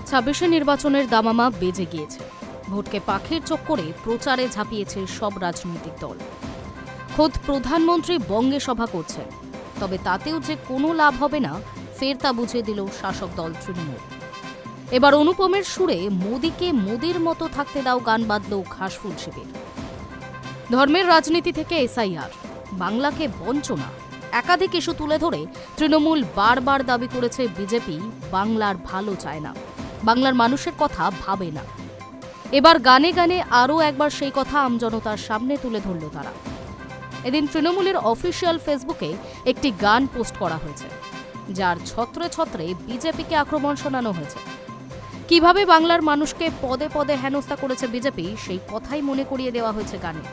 ২৬শে নির্বাচনের দামামা বেজে গিয়েছে। ভোটকে পাখির চক্করে প্রচারে ঝাঁপিয়েছে সব রাজনৈতিক দল। খোদ প্রধানমন্ত্রী বঙ্গে সভা করছেন, তবে তাতেও যে কোনো লাভ হবে না ফের তা বুঝিয়ে দিল শাসক দল তৃণমূল। এবার অনুপমের সুরে মোদিকে মোদির মতো থাকতে দাও গান বাঁধল ঘাসফুল শিবির। ধর্মের রাজনীতি থেকে এসআইআর, বাংলাকে বঞ্চনা, একাধিক ইস্যু তুলে ধরে তৃণমূল বারবার দাবি করেছে বিজেপি বাংলার ভালো চায় না, বাংলার মানুষের কথা ভাবে না। এবার গানে গানে আরও একবার সেই কথা আমজনতার সামনে তুলে ধরল তারা। এদিন তৃণমূলের অফিসিয়াল ফেসবুকে একটি গান পোস্ট করা হয়েছে, যার ছত্রে ছত্রে বিজেপিকে আক্রমণ শোনানো হয়েছে। কিভাবে বাংলার মানুষকে পদে পদে হেনস্থা করেছে বিজেপি, সেই কথাই মনে করিয়ে দেওয়া হয়েছে গানে।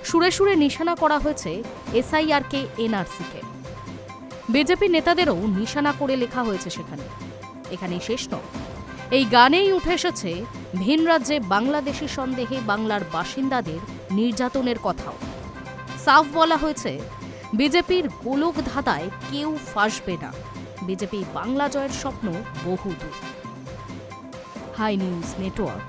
সুরে সুরে নিশানা করা হয়েছে এসআইআরকে, এনআরসিকে। বিজেপি নেতাদেরও নিশানা করে লেখা হয়েছে সেখানে। এখানেই শেষ নয়, এই গানেই উঠে এসেছে ভিন রাজ্যে বাংলাদেশি সন্দেহে বাংলার বাসিন্দাদের নির্যাতনের কথাও। সাফ বলা হয়েছে বিজেপির গোলক ধাঁধায় কেউ ফাঁসবে না, বিজেপি বাংলা জয়ের স্বপ্ন বহুদূর। Hi news network.